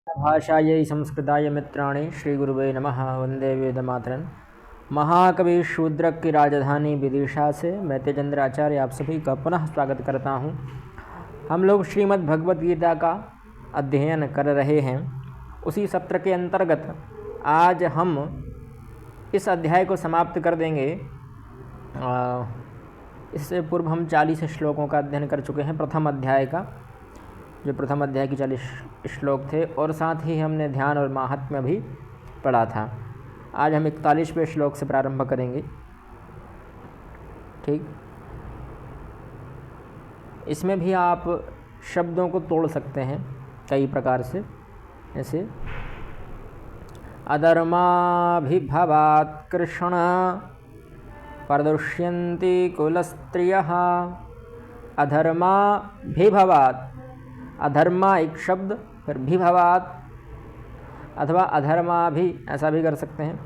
भाषायै संस्कृताय मित्राणि श्रीगुरुवे नमः। वंदे वेदमातरन्। महाकवि शूद्रक की राजधानी विदिशा से मैं तेजेंद्र आचार्य आप सभी का पुनः स्वागत करता हूँ। हम लोग श्रीमद् भगवद गीता का अध्ययन कर रहे हैं। उसी सत्र के अंतर्गत आज हम इस अध्याय को समाप्त कर देंगे। इससे पूर्व हम 40 श्लोकों का अध्ययन कर चुके हैं, प्रथम अध्याय का, जो प्रथम अध्याय की 40 श्लोक थे, और साथ ही हमने ध्यान और माहात्म्य भी पढ़ा था। आज हम 41वें श्लोक से प्रारंभ करेंगे। ठीक, इसमें भी आप शब्दों को तोड़ सकते हैं कई प्रकार से, जैसे अधर्माभिभवात् कृष्ण प्रदुष्यन्ति कुलस्त्रियः। अधर्माभिभवात्, अधर्मा एक शब्द, फिर विभवात अथवा अधर्मा भी ऐसा भी कर सकते हैं,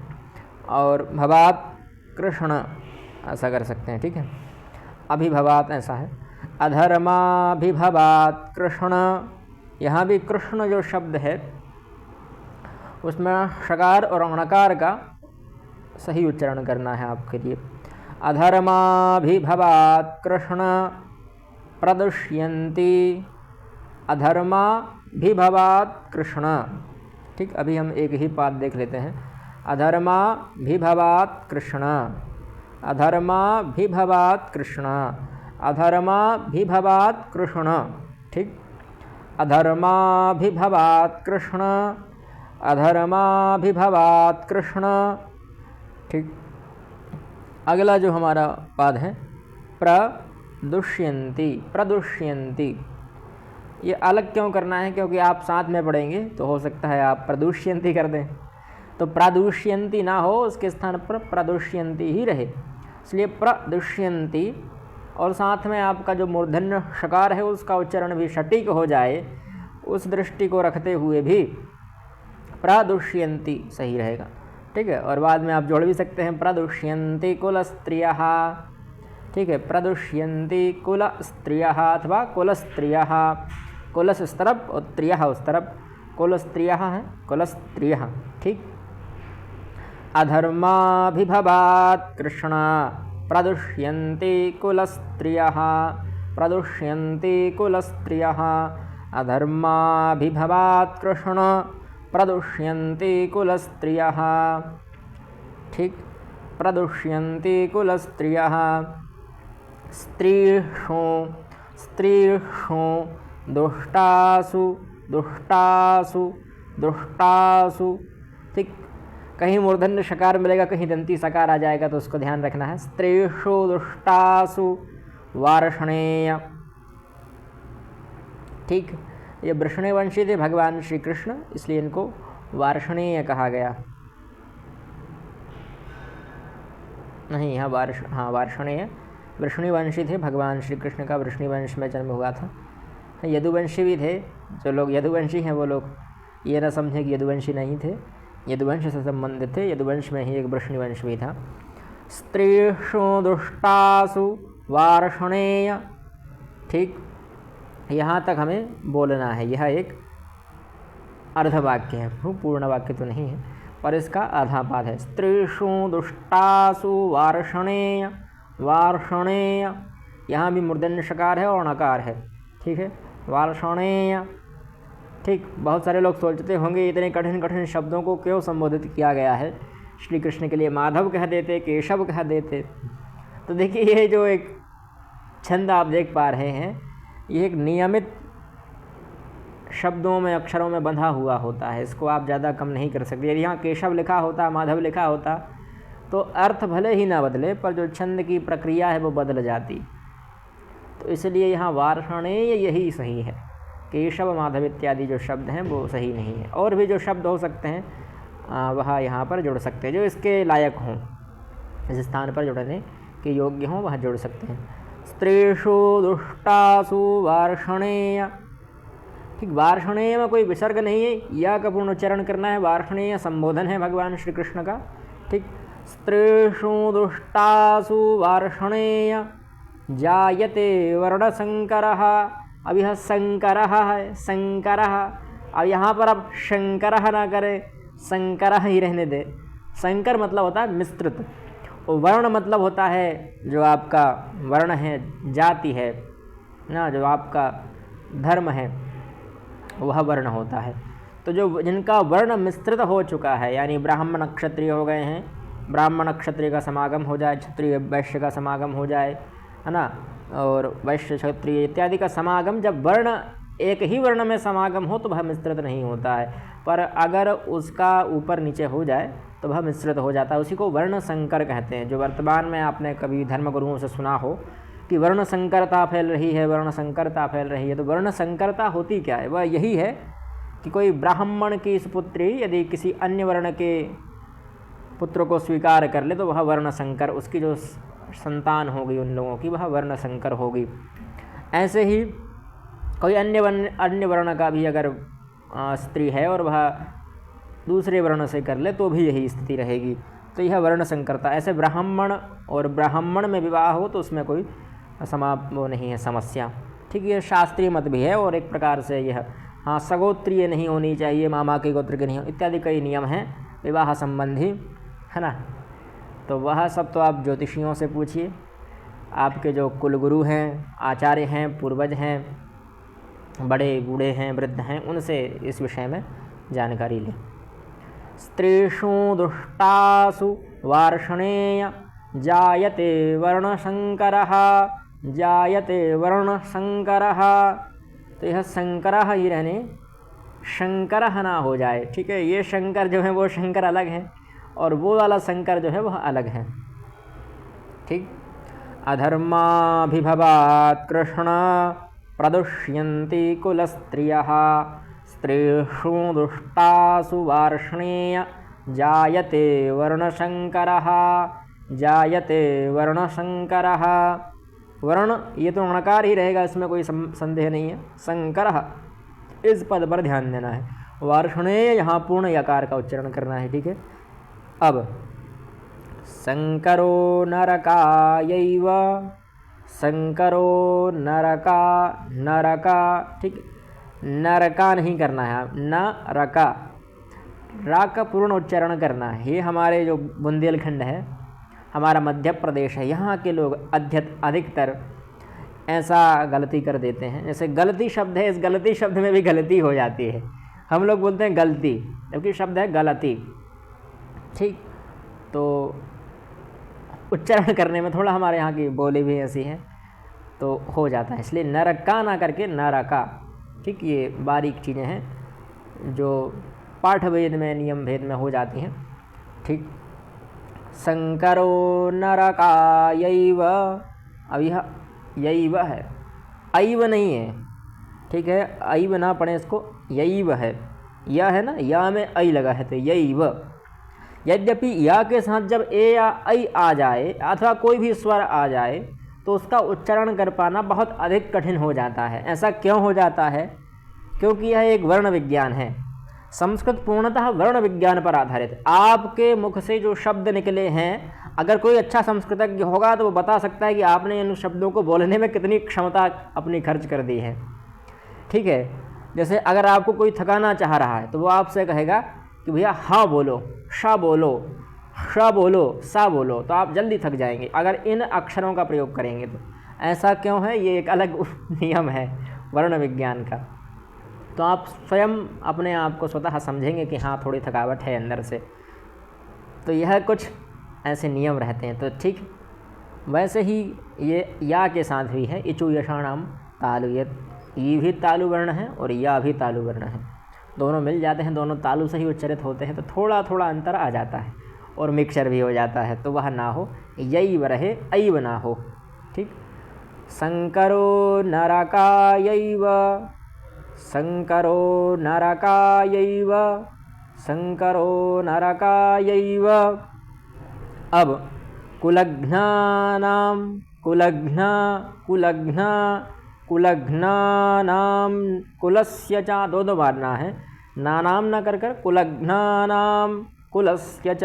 और भवात कृष्ण ऐसा कर सकते हैं। ठीक है, अभिभवात ऐसा है, अधर्माभिभवात कृष्ण। यहाँ भी कृष्ण जो शब्द है उसमें षकार और णकार का सही उच्चारण करना है आपके लिए। अधर्माभिभवात कृष्ण प्रदुष्यन्ति अधर्माभिभवात् कृष्ण। ठीक, अभी हम एक ही पाठ देख लेते हैं। अधर्माभिभवात् कृष्ण, अधर्माभिभवात् कृष्ण, अधर्माभिभवात् कृष्ण। ठीक, अधर्माभिभवात् कृष्ण, अधर्माभिभवात् कृष्ण। ठीक, अगला जो हमारा पाद है प्रदुष्यन्ति, प्रदुष्यन्ति। ये अलग क्यों करना है? क्योंकि आप साथ में पढ़ेंगे तो हो सकता है आप प्रदुष्यन्ति कर दें, तो प्रदुष्यन्ति ना हो, उसके स्थान पर प्रदुष्यन्ति ही रहे, इसलिए प्रदुष्यन्ति। और साथ में आपका जो मूर्धन्य षकार है उसका उच्चारण भी सटीक हो जाए, उस दृष्टि को रखते हुए भी प्रदुष्यन्ति सही रहेगा। ठीक है, और बाद में आप जोड़ भी सकते हैं प्रदुष्यन्ति कुलस्त्रियः। ठीक है, प्रदुष्यन्ति कुलस्त्रियः अथवा कुलस्त्रियः। कुलस इस तरफ और त्रियः उस तरफ, कुलस्त्रियः हैं, कुलस्त्रियः। ठीक, अधर्माभिभवात् कृष्ण प्रदुष्यन्ति कुलस्त्रियः, प्रदुष्यन्ति कुलस्त्रियः। अधर्माभिभवात् कृष्ण प्रदुष्यन्ति कुलस्त्रियः। ठीक, प्रदुष्यन्ति कुलस्त्रियः। स्त्रीषु, स्त्रीषु दुष्टासु, दुष्टासु, दुष्टासु। ठीक, कहीं मूर्धन्य षकार मिलेगा, कहीं दंती सकार आ जाएगा, तो उसको ध्यान रखना है। स्त्रीषु दुष्टासु वार्ष्णेय। ठीक, ये वृषणवंशी थे भगवान श्री कृष्ण, इसलिए इनको वार्ष्णेय कहा गया। नहीं, यहाँ वार्ष्णेय वृषणवंशी थे भगवान श्री कृष्ण का, वृषणवंश में जन्म हुआ था। यदुवंशी भी थे, जो लोग यदुवंशी हैं वो लोग ये न समझें कि यदुवंशी नहीं थे, यदुवंश से संबंधित थे। यदुवंश में ही एक वृषणवंश भी था। स्त्रीषु दुष्टासु वार्ष्णेय। ठीक, यहाँ तक हमें बोलना है। यह एक अर्धवाक्य है, पूर्ण वाक्य तो नहीं है, पर इसका आधा पाद है। स्त्रीषु दुष्टासु वार्ष्णेय, वार्ष्णेय। यहाँ भी मूर्धन्य षकार है और णकार है। ठीक है, वार्ष्णेय। ठीक, बहुत सारे लोग सोचते होंगे इतने कठिन कठिन शब्दों को क्यों संबोधित किया गया है, श्री कृष्ण के लिए माधव कह देते, केशव कह देते। तो देखिए, ये जो एक छंद आप देख पा रहे हैं, ये एक नियमित शब्दों में, अक्षरों में बंधा हुआ होता है, इसको आप ज़्यादा कम नहीं कर सकते। यदि यहाँ केशव लिखा होता, माधव लिखा होता, तो अर्थ भले ही ना बदले, पर जो छंद की प्रक्रिया है वो बदल जाती। तो इसलिए यहाँ वार्ष्णेय यही सही है। केशव, माधव इत्यादि जो शब्द हैं वो सही नहीं है। और भी जो शब्द हो सकते हैं वह यहाँ पर जुड़ सकते हैं, जो इसके लायक हों, इस स्थान पर जुड़ने के योग्य हों, वह जुड़ सकते हैं। स्त्रीषु दुष्टासु वार्ष्णेय। ठीक, वार्ष्णेय में कोई विसर्ग नहीं है, या का पूर्ण उच्चारण करना है। वार्ष्णेय संबोधन है भगवान श्री कृष्ण का। ठीक, स्त्रीषु दुष्टासु वार्ष्णेय जायते वर्णशंकरः। अब यह शंकरः है, शंकरः अब यहाँ पर अब शंकर ना करें, शंकर ही रहने दे। शंकर मतलब होता है मिश्रित, और वर्ण मतलब होता है जो आपका वर्ण है, जाति है ना, जो आपका धर्म है वह वर्ण होता है। तो जो जिनका वर्ण मिश्रित हो चुका है, यानी ब्राह्मण क्षत्रिय हो गए हैं, ब्राह्मण क्षत्रिय का समागम हो जाए, क्षत्रिय वैश्य का समागम हो जाए, है ना, और वैश्य क्षत्रिय इत्यादि का समागम, जब वर्ण एक ही वर्ण में समागम हो तो वह मिश्रित नहीं होता है, पर अगर उसका ऊपर नीचे हो जाए तो वह मिश्रित हो जाता है। उसी को वर्ण संकर कहते हैं। जो वर्तमान में आपने कभी धर्मगुरुओं से सुना हो कि वर्ण संकरता फैल रही है, वर्ण संकरता फैल रही है, तो वर्ण संकरता होती क्या है? वह यही है कि कोई ब्राह्मण की सुपुत्री यदि किसी अन्य वर्ण के पुत्र को स्वीकार कर ले तो वह वर्ण संकर, उसकी जो संतान होगी उन लोगों की, वह वर्ण संकर होगी। ऐसे ही कोई अन्य वर्ण का भी अगर स्त्री है और वह दूसरे वर्ण से कर ले तो भी यही स्थिति रहेगी, तो यह वर्ण संकरता। ऐसे ब्राह्मण और ब्राह्मण में विवाह हो तो उसमें कोई वो नहीं है समस्या। ठीक, ये शास्त्रीय मत भी है, और एक प्रकार से यह हाँ सगोत्रीय नहीं होनी चाहिए, मामा के गोत्र के नहीं हो, इत्यादि कई नियम हैं विवाह संबंधी, है ना। तो वह सब तो आप ज्योतिषियों से पूछिए, आपके जो कुलगुरु हैं, आचार्य हैं, पूर्वज हैं, बड़े बूढ़े हैं, वृद्ध हैं, उनसे इस विषय में जानकारी लें। स्त्रीषु दुष्टासु वार्ष्णेय जायते वर्णशंकरः, जायते वर्णशंकरः। तो यह शंकरः ही रहने शंकरः ना हो जाए। ठीक है, ये शंकर जो है वो शंकर अलग है, और वो वाला शंकर जो है वह अलग है। ठीक, अधर्माभिभवात् कृष्ण प्रदुष्यन्ति कुलस्त्रियः, स्त्रीषु दुष्टासु वार्ष्णेय जायते वर्णशंकरः, जायते वर्णशंकरः। वर्ण ये तो णकार ही रहेगा, इसमें कोई संदेह नहीं है। शंकरः इस पद पर ध्यान देना है। वार्ष्णेय यहाँ पूर्ण यकार का उच्चारण करना है। ठीक है, अब शंकरो नरकायैव, शंकरो नरका, नरका, ठीक, नरका नहीं करना है, न रका, रा का पूर्ण उच्चारण करना है। ये हमारे जो बुंदेलखंड है, हमारा मध्य प्रदेश है, यहाँ के लोग अधिकतर ऐसा गलती कर देते हैं। जैसे गलती शब्द है, इस गलती शब्द में भी गलती हो जाती है। हम लोग बोलते हैं गलती, जबकि शब्द है गलती। ठीक, तो उच्चारण करने में थोड़ा हमारे यहाँ की बोली भी ऐसी है तो हो जाता है, इसलिए नरका ना करके नरका। ठीक, ये बारीक चीज़ें हैं जो पाठ भेद में, नियम भेद में हो जाती हैं। ठीक, शंकरो नरकायैव, अब यह यैव है, ऐव नहीं है। ठीक है, ऐव ना पढ़ें इसको, यैव है। यह है ना, या में ऐ लगा है तो यैव। यद्यपि या के साथ जब ए या ऐ आ जाए अथवा कोई भी स्वर आ जाए तो उसका उच्चारण कर पाना बहुत अधिक कठिन हो जाता है। ऐसा क्यों हो जाता है? क्योंकि यह एक वर्ण विज्ञान है। संस्कृत पूर्णतः वर्ण विज्ञान पर आधारित। आपके मुख से जो शब्द निकले हैं, अगर कोई अच्छा संस्कृतज्ञ होगा तो वो बता सकता है कि आपने इन शब्दों को बोलने में कितनी क्षमता अपनी खर्च कर दी है। ठीक है, जैसे अगर आपको कोई थकाना चाह रहा है तो वो आपसे कहेगा कि भैया हाँ बोलो, शा बोलो, श बोलो, सा बोलो, तो आप जल्दी थक जाएंगे अगर इन अक्षरों का प्रयोग करेंगे तो। ऐसा क्यों है? ये एक अलग नियम है वर्ण विज्ञान का। तो आप स्वयं अपने आप को स्वतः समझेंगे कि हाँ थोड़ी थकावट है अंदर से। तो यह कुछ ऐसे नियम रहते हैं। तो ठीक वैसे ही ये या के साथ भी है, इचु यशाणाम तालु, ये भी तालु वर्ण है और या भी तालु वर्ण है। दोनों मिल जाते हैं, दोनों तालु से ही उच्चारित होते हैं, तो थोड़ा थोड़ा अंतर आ जाता है और मिक्सचर भी हो जाता है, तो वह ना हो, यैव रहे, ऐव ना हो। ठीक, शंकरो नरकायैव, शंकरो नरकायैव, शंकरो नरकायैव। अब कुलघ्नानां, कुलघ्ना, कुलघ्ना, कुलघ्नानां, कुलस्य च दो मारना है, नानाम न कर कर, कुलघ्नानां कुलस्य च,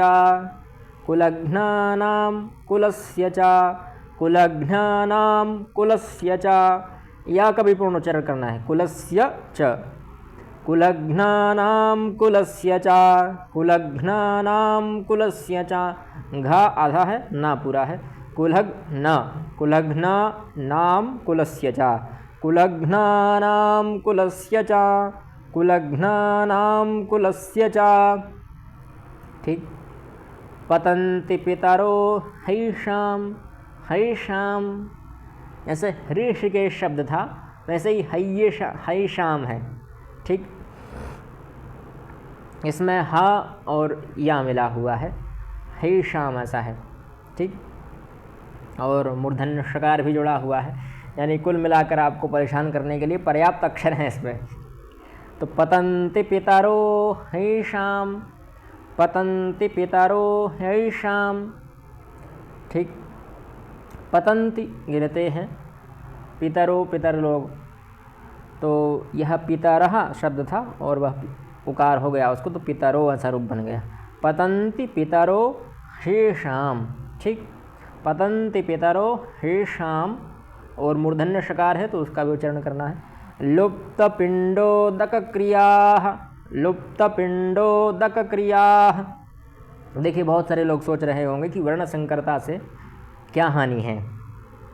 कुलघ्नानां कुलस्य च, कुलघ्नानां कुलस्य च। या का भी पूर्ण उच्चारण करना है, कुलस्य च, कुलघ्नानां कुलस्य च, कुलघ्नानां कुलस्य च। घ आधा है, ना पूरा है। कुलघ्ना, कुलघ्नानां कुलस्य च, कुलघ्नानां कुलस्य च, कुलघ्नानां कुलस्य च। ठीक। पतन्ति पितरो हैषां, हैषां ऐसे ऋषिकेश शब्द था, वैसे ही हैषाम है। ठीक। इसमें हा और या मिला हुआ है, हैषाम ऐसा है। ठीक। और मूर्धन्य षकार भी जुड़ा हुआ है, यानी कुल मिलाकर आपको परेशान करने के लिए पर्याप्त अक्षर हैं इसमें। तो पतन्ति पितरो हैषां, पतन्ति पितरो हैषां। ठीक। पतन्ति गिरते हैं, पितरो पितर लोग, तो यह पितरः शब्द था और वह उकार हो गया उसको, तो पितरो ऐसा रूप बन गया। पतन्ति पितरो हैषां। ठीक। पतन्ति पितरो हैषां, और मूर्धन्य षकार है तो उसका भी उच्चारण करना है। लुप्त पिंडोदक क्रियाः, लुप्त पिंडोदक क्रियाः। देखिए बहुत सारे लोग सोच रहे होंगे कि वर्ण संकरता से क्या हानि है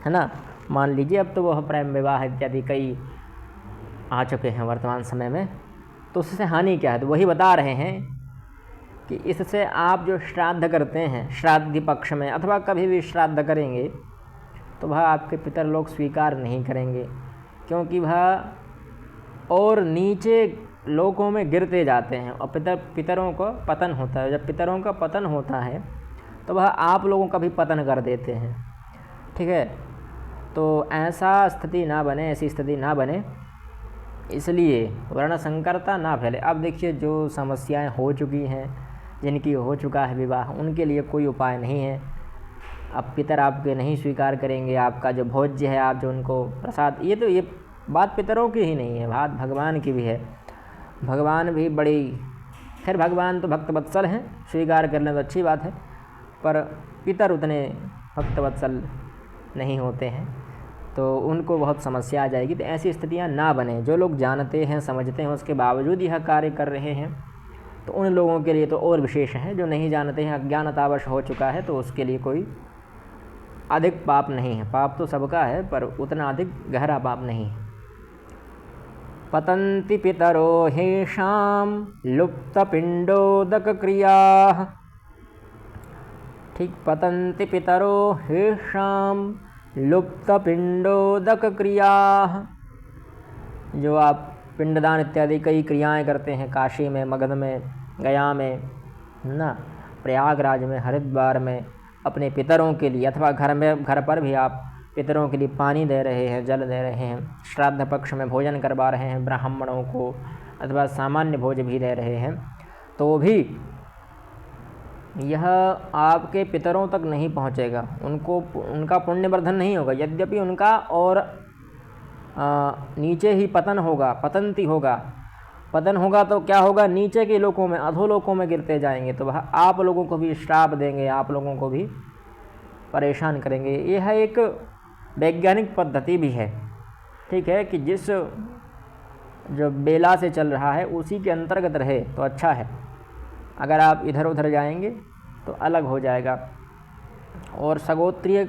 ना। मान लीजिए अब तो वह प्रेम विवाह इत्यादि कई आ चुके हैं वर्तमान समय में, तो उससे हानि क्या है, तो वही बता रहे हैं कि इससे आप जो श्राद्ध करते हैं श्राद्ध पक्ष में, अथवा कभी भी श्राद्ध करेंगे, तो वह आपके पितर लोग स्वीकार नहीं करेंगे, क्योंकि वह और नीचे लोकों में गिरते जाते हैं और पितरों को पतन होता है। जब पितरों का पतन होता है तो वह आप लोगों का भी पतन कर देते हैं। ठीक है। तो ऐसा स्थिति ना बने, ऐसी स्थिति ना बने, इसलिए वर्ण संकरता ना फैले। अब देखिए जो समस्याएं हो चुकी हैं, जिनकी हो चुका है विवाह, उनके लिए कोई उपाय नहीं है। अब पितर आपके नहीं स्वीकार करेंगे, आपका जो भोज्य है, आप जो उनको प्रसाद, ये बात पितरों की ही नहीं है, बात भगवान की भी है। भगवान भी बड़ी, खैर भगवान तो भक्तवत्सल हैं, स्वीकार कर लें तो अच्छी बात है, पर पितर उतने भक्तवत्सल नहीं होते हैं, तो उनको बहुत समस्या आ जाएगी। तो ऐसी स्थितियां ना बने। जो लोग जानते हैं, समझते हैं, उसके बावजूद यह कार्य कर रहे हैं, तो उन लोगों के लिए तो और विशेष है। जो नहीं जानते हैं, अज्ञानतावश हो चुका है, तो उसके लिए कोई अधिक पाप नहीं है। पाप तो सबका है, पर उतना अधिक गहरा पाप नहीं है। पतन्ति पितरो हैषां लुप्तपिंडोदक क्रियाः। ठीक। पतन्ति पितरो हैषां लुप्तपिंडोदक क्रियाः। जो आप पिंडदान इत्यादि कई क्रियाएं करते हैं, काशी में, मगध में, गया में ना, प्रयागराज में, हरिद्वार में, अपने पितरों के लिए, अथवा घर पर भी आप पितरों के लिए पानी दे रहे हैं, जल दे रहे हैं, श्राद्ध पक्ष में भोजन करवा रहे हैं ब्राह्मणों को, अथवा सामान्य भोज भी दे रहे हैं, तो भी यह आपके पितरों तक नहीं पहुंचेगा, उनका पुण्यवर्धन नहीं होगा। यद्यपि उनका और नीचे ही पतन होगा, पतंती होगा। पतन होगा तो क्या होगा, नीचे के लोकों में, अधोलोकों में गिरते जाएंगे, तो वह आप लोगों को भी श्राप देंगे, आप लोगों को भी परेशान करेंगे। यह एक वैज्ञानिक पद्धति भी है। ठीक है, कि जिस जो बेला से चल रहा है उसी के अंतर्गत रहे तो अच्छा है। अगर आप इधर उधर जाएंगे तो अलग हो जाएगा। और सगोत्रीय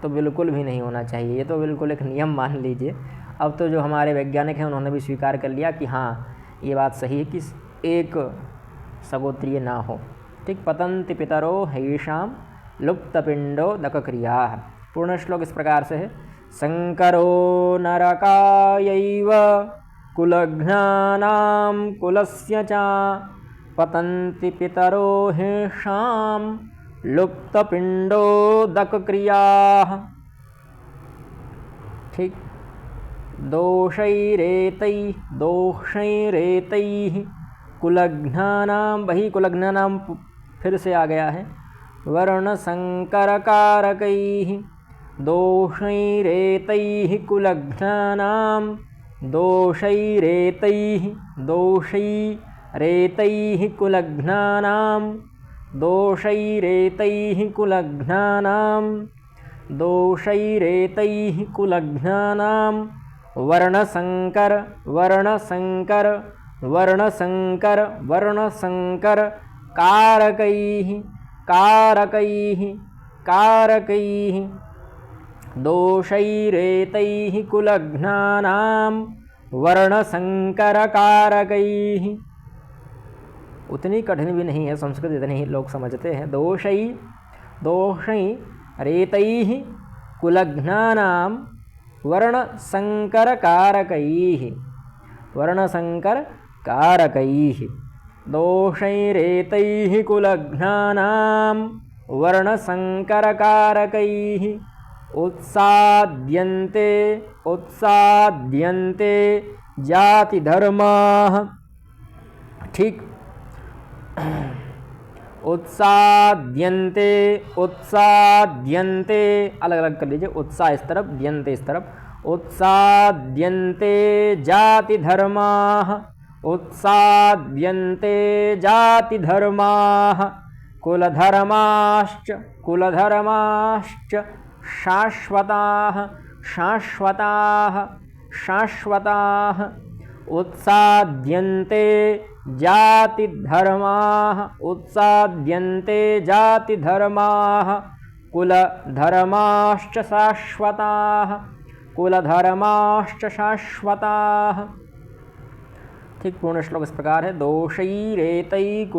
तो बिल्कुल भी नहीं होना चाहिए, ये तो बिल्कुल एक नियम मान लीजिए। अब तो जो हमारे वैज्ञानिक हैं उन्होंने भी स्वीकार कर लिया कि हाँ ये बात सही है कि एक सगोत्रीय ना हो। ठीक। पतन्ति पितरो हैषां लुप्तपिंडोदक क्रियाः। पूर्ण श्लोक इस प्रकार से है। संकरो नरकायैव कुलघ्नानां कुलस्य च पतन्ति पितरो हैषां लुप्तपिंडोदक क्रियाः। ठीक। दोषैरेतैः कुलघ्नानां, वही कुलघ्नानां फिर से आ गया है। वर्णसंकरकारकैः दोषैरेतैः कुलघ्नानां, दोषैरेतैः कुलघ्नानां, दोषैरेतैः कुलघ्नानां, दोषैरेतैः कुलघ्नानां वर्णसंकर वर्णसंकर कारकैः कारकैः कारकैः दोषैरेतैः कुलघ्नानां वर्णसंकरकारकैः। उतनी कठिन भी नहीं है संस्कृत, इतनी ही लोग समझते हैं। दोषै रेतैः कुलघ्नानां वर्णसंकरकारकैः वर्णसंकरकारकैः दोषैरेतैः कुलघ्नानां वर्णसंकरकारकैः उत्साद्यन्ते जातिधर्माः। ठीक, उत्साद्यन्ते अलग अलग कर लीजिए, उत्साह इस तरफ, द्यन्ते इस तरफ। उत्साद्यन्ते जातिधर्माः उत्साद्यन्ते जातिधर्माः कुलधर्माश्च शाश्वताः उत्साद्यन्ते जातिधर्माः कुलधर्माश्च शाश्वताः। ठीक, पूर्ण श्लोक इस प्रकार है। दोषैरेतैः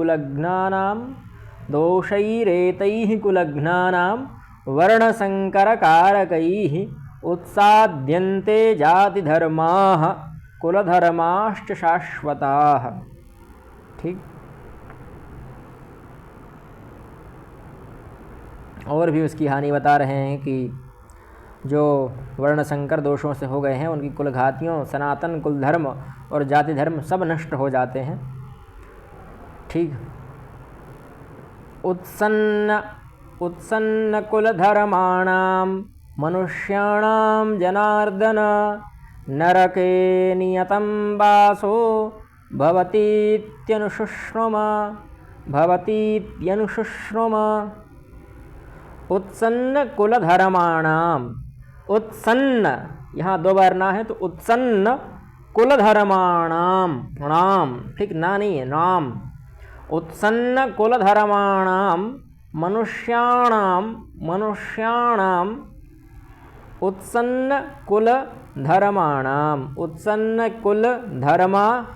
कुलघ्नानां वर्णसंकरकारकैः उत्साद्यन्ते जातिधर्माः कुलधर्माश्च शाश्वताः। ठीक, और भी उसकी हानि बता रहे हैं कि जो वर्णसंकर दोषों से हो गए हैं उनकी कुलघातियों, सनातन कुल धर्म और जाति धर्म सब नष्ट हो जाते हैं। ठीक, उत्सन्न कुलधर्माणां मनुष्याणां जनार्दन नरके नियतं वासो भवतीत्यनुशुश्रुम। उत्सन्न कुलधर्माणाम, उत्सन्न यहाँ दो बार ना है तो उत्सन्न कुलधर्माणाम, नाम, ठीक, ना नहीं है, नाम। उत्सन्न कुलधर्माणाम मनुष्याणाम उत्सन्न कुलधर्माणाम उत्सन्न कुलधर्माणाम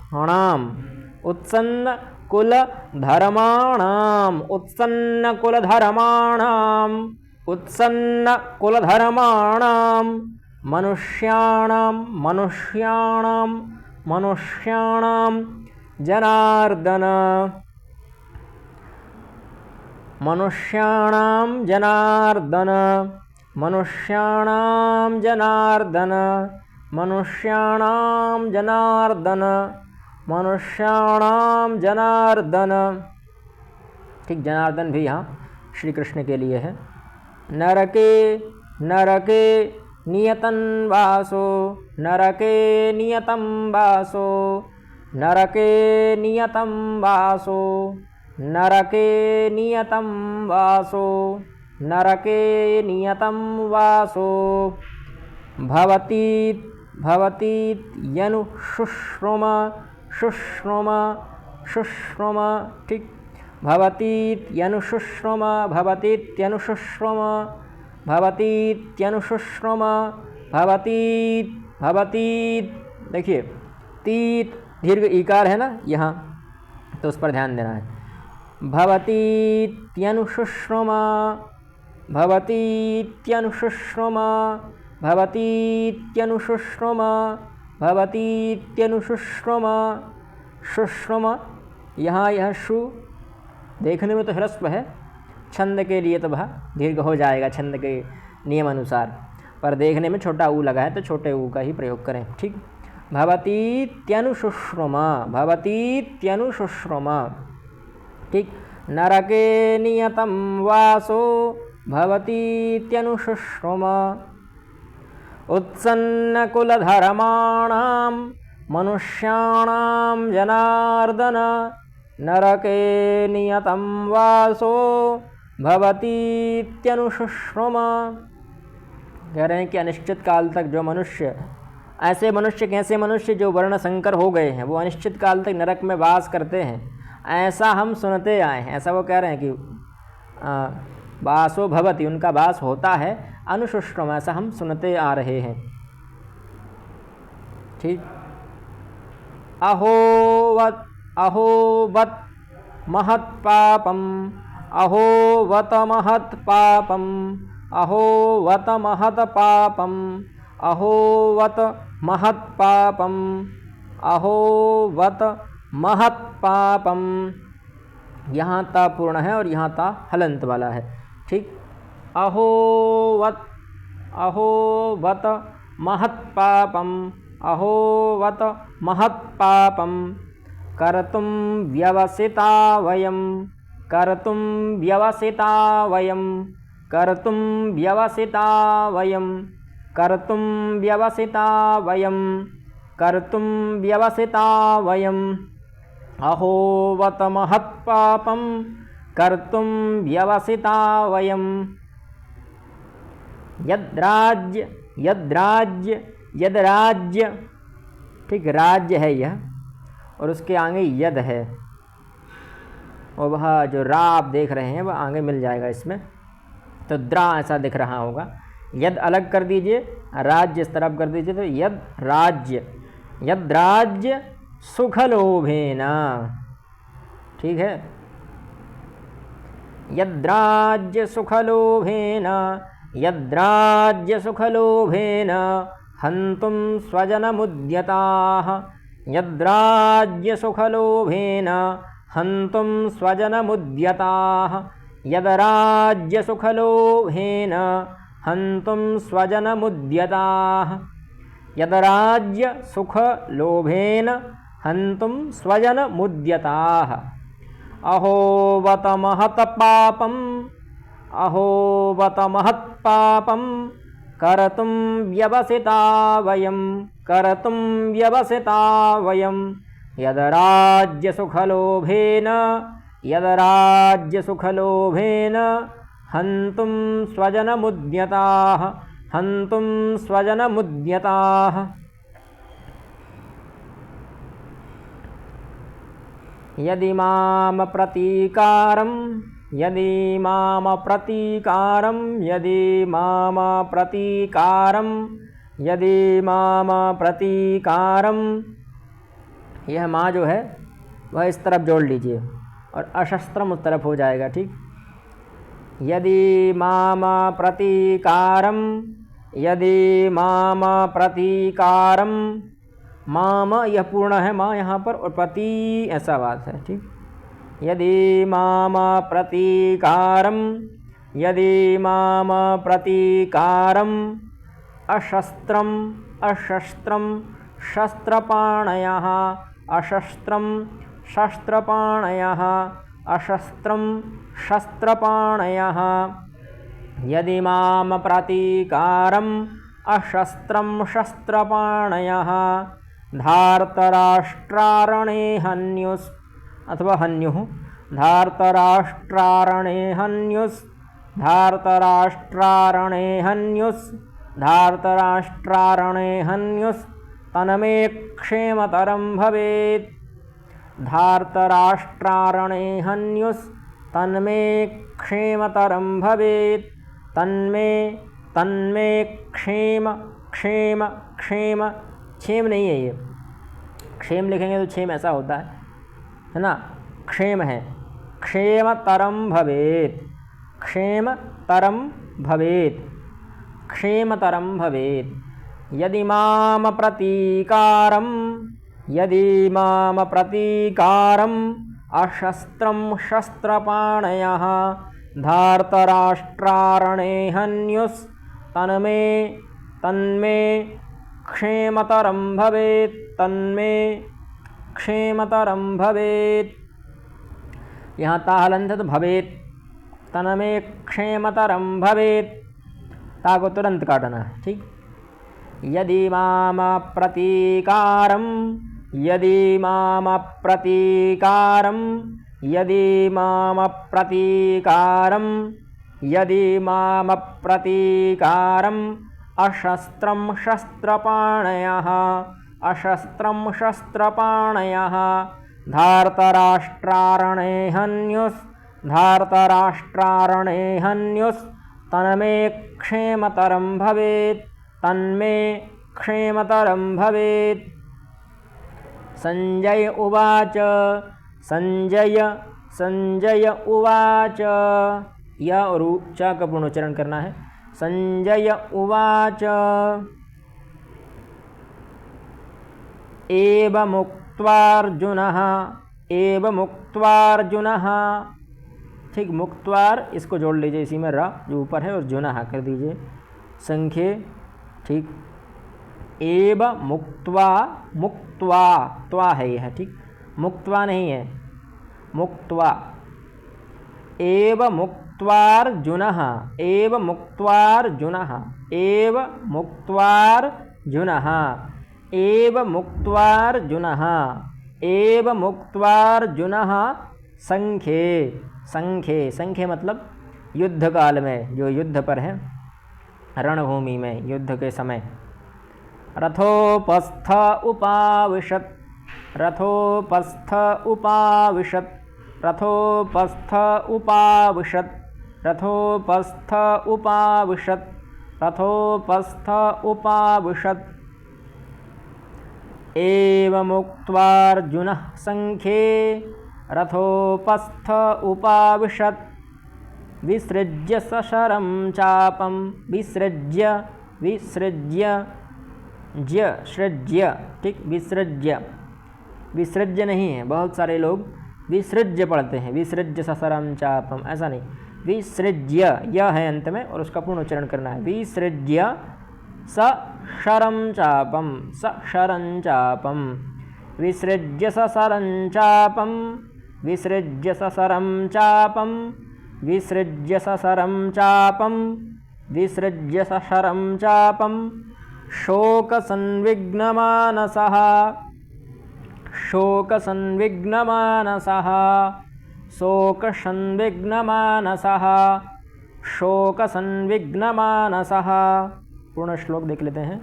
मनुष्याणां जनार्दन ठीक, जनार्दन भी यहाँ श्री कृष्ण के लिए है। नरके नियतं वासो भवतीत्यनुशुश्रुम। ठीक, भवतीत्यनुशुश्रुम। देखिए, तीत दीर्घ ईकार है ना यहाँ, तो उस पर ध्यान देना है। भवतीत्यनुशुश्रुम शुश्रुम। यहाँ यह शु देखने में तो ह्रस्व है, छंद के लिए तो वह दीर्घ हो जाएगा छंद के नियम अनुसार, पर देखने में छोटा ऊ लगा है तो छोटे ऊ का ही प्रयोग करें। ठीक, भवतीत्यनुशुश्रुम। ठीक, नरके नियतं वासो भवतीत्यनुशुश्रुम। उत्सन्न कुलधर्माणां मनुष्याणां जनार्दन नरके नियतं वासो भवतीत्यनुशुश्रुम। कह रहे हैं कि अनिश्चित काल तक जो मनुष्य ऐसे मनुष्य कैसे मनुष्य जो वर्ण संकर हो गए हैं, वो अनिश्चित काल तक नरक में वास करते हैं, ऐसा हम सुनते आए हैं। ऐसा वो कह रहे हैं कि वासो भवति, उनका वास होता है, अनुशुष्टम, ऐसा हम सुनते आ रहे हैं। ठीक। अहोवत महत्पापम, अहोवत महत्पापम, अहोवत महत्पापम, अहोवत महत्पापम, अहोवत महत्पापम। यहाँ ता पूर्ण है और यहाँ ता हलंत वाला है। ठीक। अहोवत महत्पापम, अहोवत महत्पापम, कर्तुं व्यवसिता वयं, कर्तुं व्यवसिता वयं, कर्तुं व्यवसिता वयं, कर्तुं व्यवसिता वयं, कर्तुं व्यवसिता वयं, अहोवत महत्पापं कर्तुं व्यवसिता वयं। यद्राज्य यद्राज्य यद्राज्य, ठीक, राज्य है यह, और उसके आगे यद है, और वह जो रा आप देख रहे हैं वह आगे मिल जाएगा इसमें, तो द्रा ऐसा दिख रहा होगा। यद अलग कर दीजिए, राज्य इस तरफ कर दीजिए, तो यद राज्य, यद राज्य सुखलोभेन। ठीक है। यद्राज्य सुखलोभेन, यद्राज्य सुखलोभेन हन्तुं स्वजनमुद्यताः, यद्राज्य सुखलोभेन हन्तुं स्वजनमुद्यताः, यद्राज्य सुखलोभेन हन्तुं स्वजनमुद्यताः, यद्राज्य सुखलोभेन हन्तुं स्वजनमुद्यताः। अहोवत महत्पापं, अहोवत महत्पापं कर्तुं व्यवसिता वयं, कर्तुं व्यवसिता वयं, यद्राज्य सुखलोभेन, यद्राज्य सुखलोभेन हन्तुं स्वजनमुद्यताः, हन्तुं स्वजनमुद्यताः। यदि माम प्रतीकारं, यदि माम प्रतीकारं, यदि माम प्रतीकारं, यदि माम प्रतीकारं, यह माँ जो है वह इस तरफ जोड़ लीजिए और अशस्त्रम उस तरफ हो जाएगा। ठीक। यदि माम प्रतीकारं, यदि माम प्रतीकारं, माम यह पूर्ण है माँ यहाँ पर, और प्रति ऐसा बात है। ठीक। यदि माम प्रतीकारं, यदि माम प्रतीकारं अशस्त्रम, अशस्त्रम शस्त्रपाणयः, अशस्त्रम शस्त्रपाणयः, अशस्त्रम शस्त्रपाणयः, यदि माम प्रतीकारं अशस्त्रम शस्त्रपाणयः धार्तराष्ट्रारणे हन्युस्, अथवा हन्युः, धार्तराष्ट्रारणे हन्युस्, धार्तराष्ट्रारणे हन्युस्, धार्तराष्ट्रारणे हन्युस् तन्मे क्षेमतरं भवेत्, धार्तराष्ट्रारणे हन्युस् तन्मे क्षेमतरं भवेत्, तन्मे, तन्मे क्षेम, क्षेम, क्षेम, क्षेम नहीं है ये, क्षेम लिखेंगे तो क्षेम ऐसा होता है ना, क्षेम है, क्षेमतरं भवेत्, क्षेमतरं भवेत्, क्षेमतरं भवेत्। यदि माम प्रतीकारं, यदि माम प्रतीकारं अशस्त्रं शस्त्रपाणयः धार्तराष्ट्रारणे हन्युस् तन्मे, तन्मे क्षेमतरं भवेत्, तन्मे क्षेमतरं भवेत्। यहाँ ता हलंत है तो भवेत्, तन्मे क्षेमतरं भवेत्, ता को तुरंत काटना है। ठीक। यदि माम प्रतीकारं, यदि माम प्रतीकारं, यदि माम प्रतीकारं, यदि माम प्रतीकारं अशस्त्रं शस्त्रपाणयः अशस्त्रं शस्त्रपाणयः धार्तराष्ट्रारणे हन्युस् तन्मे क्षेमतरं भवेत् तन्मे क्षेमतरं भवेत्। संजय उवाच संजय उवाच, या और च का पुनरुच्चारण करना है। संजय उवाच एवमुक्त्वार्जुनः ठीक, मुक्त्वार इसको जोड़ लीजिए इसी में, र जो ऊपर है और जुनः कर दीजिए संख्ये। ठीक, एव मुक्त्वा त्वा है यह, ठीक, मुक्त्वा नहीं है, मुक्त्वा। एव मुक्त्वार्जुनः एव मुक्त्वार्जुनः एव मुक्त्वार्जुनः एव मुक्त्वार्जुनः एव मुक्त्वार्जुनः संख्ये मतलब युद्ध काल में, जो युद्ध पर है, रणभूमि में युद्ध के समय। रथोपस्थ उपाविशत् रथोपस्थ उपाविशत् रथोपस्थ उपाविशत् रथोपस्थ उपाविशत् रथोपस्थ उपाविशत्। एवमुक्त्वार्जुनः संख्ये रथोपस्थ उपाविशत् विसृज्य सशरं चापं विसृज्य सृज्य, ठीक, विसृज्य नहीं है, बहुत सारे लोग विसृज्य पढ़ते हैं, विसृज्य सशरं चापम, ऐसा नहीं, विसृज्य यह है अंत में और उसका पूर्ण उच्चारण करना है। विसृज्य सशरं चापम विसृज्य सशरं चापम विसृज्य सशरं चापम विसृज्य सशरं चापम विसृज्य सशरं चापम। शोकसंविघ्नमानसः पूर्ण श्लोक देख लेते हैं।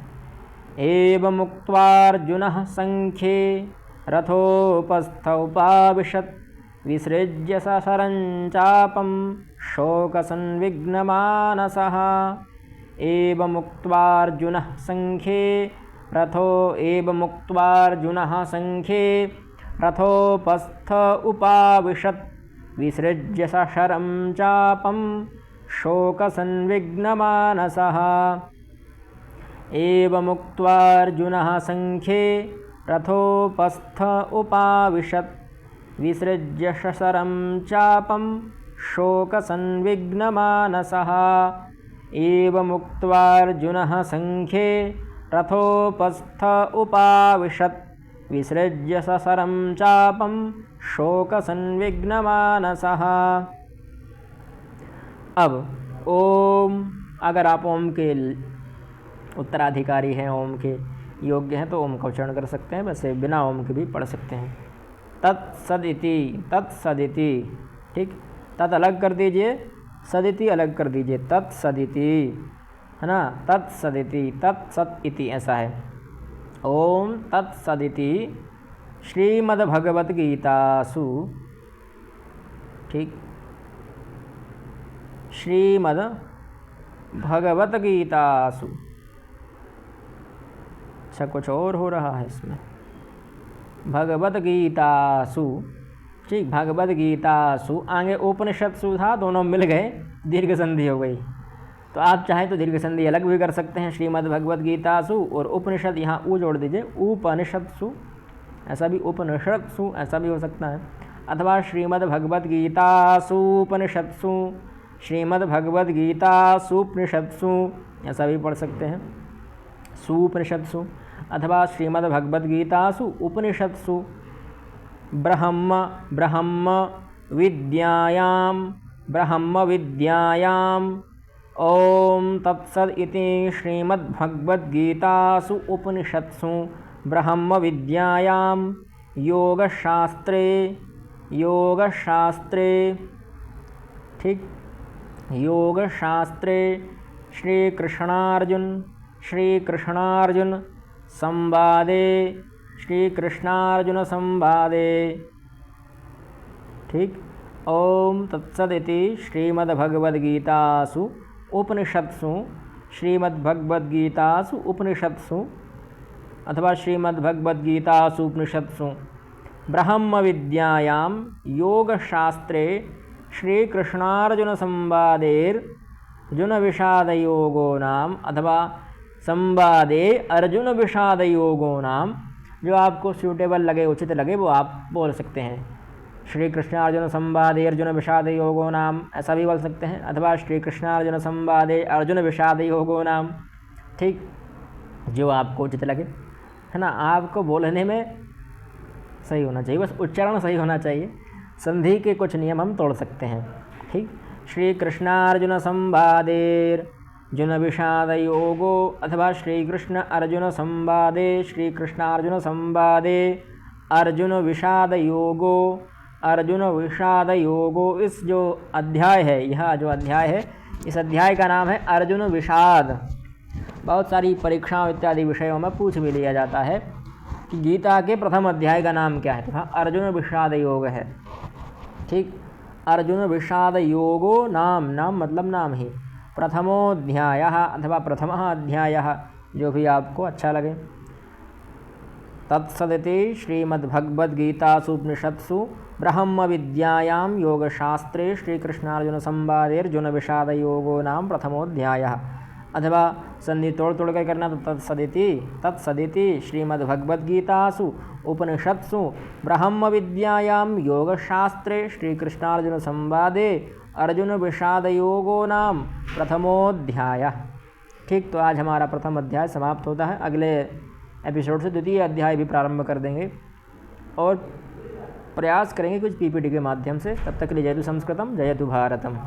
एवमुक्त्वार्जुनः संख्ये रथोपस्थ उपाविशत् विसृज्य सशरं चापं शोकसंविघ्नमानसः। एवमुक्त्वार्जुनः संख्ये रथोपस्थ उपाविशत् विसृज्य सशरं चापं शोकसंविघ्नमानसः। एवमुक्त्वार्जुनः संख्ये रथोपस्थ उपाविशत् विसृज्य सशरं चापं शोकसंविघ्नमानसः। एवमुक्त्वार्जुनः संख्ये रथोपस्थ उपाविशत् विसृज्य सशरं चापं शोकसंविघ्नमानसः। अब ओम, अगर आप ओम के उत्तराधिकारी हैं, ओम के योग्य हैं, तो ओम का उच्चारण कर सकते हैं, वैसे बिना ओम के भी पढ़ सकते हैं। तत्सदिति, ठीक, तत् अलग कर दीजिए, सदिति अलग कर दीजिए, तत्सदिति है ना, तत्सदिति, तत्सत इति ऐसा है। ओम तत्सदिति श्रीमद्भगवद्गीतासु, ठीक, श्रीमद्भगवद्गीतासु, अच्छा कुछ और हो रहा है इसमें, भगवद्गीतासु, ठीक, भगवद्गीतासु, आगे उपनिषत्सु था, दोनों मिल गए, दीर्घ संधि हो गई, तो आप चाहें तो दीर्घ संधि अलग भी कर सकते हैं, श्रीमद्भगवद्गीतासु, और उपनिषद यहाँ ऊ जोड़ दीजिए, उपनिषत्सु, ऐसा भी, उपनिषत्सु ऐसा भी हो सकता है, अथवा श्रीमद्भगवद्गीतासु उपनिषत्सु, श्रीमद्भगवद्गीतासूपनिषत्सु ऐसा भी पढ़ सकते हैं, सुपनिषत्सु, अथवा श्रीमद्भगवद्गीतासु उपनिषत्सु। ब्रह्म विद्यायां ओम तत्सद इति श्रीमद्भगवद्गीतासु उपनिषत्सु ब्रह्म विद्यायां योगशास्त्रे, ठीक, योगशास्त्रे श्रीकृष्णार्जुन श्रीकृष्णार्जुन संवादे, श्रीकृष्णार्जुन संवादे। ठीक। ओम तत्सदिति श्रीमद्भगवद्गीतासु उपनिषत्सु, श्रीमद्भगवद्गीतासु उपनिषत्सु अथवा श्रीमद्भगवद्गीतासु उपनिषत्सु ब्रह्म विद्यायां योगशास्त्रे श्रीकृष्णार्जुन संवादेर्जुन विषाद योगो नाम अथवा संवादे अर्जुन विषाद योगो नाम, जो आपको सूटेबल लगे, उचित लगे, वो आप बोल सकते हैं। श्री कृष्णार्जुन संवादे अर्जुन विषाद योगो नाम ऐसा भी बोल सकते हैं, अथवा श्री कृष्णार्जुन संवादे अर्जुन विषाद योगो नाम। ठीक, जो आपको उचित लगे, है ना। आपको बोलने में सही होना चाहिए, बस उच्चारण सही होना चाहिए। संधि के कुछ नियम हम तोड़ सकते हैं। ठीक। श्री कृष्णार्जुन संवादेर्जुन विषाद योगो अथवा श्री कृष्ण अर्जुन संवादे श्री कृष्णार्जुन संवादे अर्जुन विषाद योगो, अर्जुन विषाद योगो। इस जो अध्याय है, यह जो अध्याय है, इस अध्याय का नाम है अर्जुन विषाद। बहुत सारी परीक्षाओं इत्यादि विषयों में पूछ भी लिया जाता है कि गीता के प्रथम अध्याय का नाम क्या है, तो हाँ अर्जुन विषाद योग है। ठीक, अर्जुन विषाद योगो नाम, नाम मतलब नाम ही, प्रथमोऽध्यायः अथवा प्रथमः अध्यायः, जो भी आपको अच्छा लगे। तत्सदिति श्रीमद्भगवद्गीतासु उपनिषत्सु ब्रह्म विद्यायां योगशास्त्रे श्रीकृष्णार्जुन संवादेर्जुन विषाद योगो नाम प्रथमोऽध्यायः। अथवा संधि तोड़ तोड़ कर करना, तो तत्सदिति श्रीमद्भगवद्गीतासु उपनिषत्सु ब्रह्म विद्यायां योगशास्त्रे श्रीकृष्णार्जुन संवादे अर्जुन विषाद योगो नाम प्रथमोऽध्यायः। ठीक, तो आज हमारा प्रथम अध्याय समाप्त होता है। अगले एपिसोड से द्वितीय अध्याय भी प्रारंभ कर देंगे और प्रयास करेंगे कुछ पीपीटी के माध्यम से। तब तक के लिए जयतु संस्कृतम, जयतु भारतम।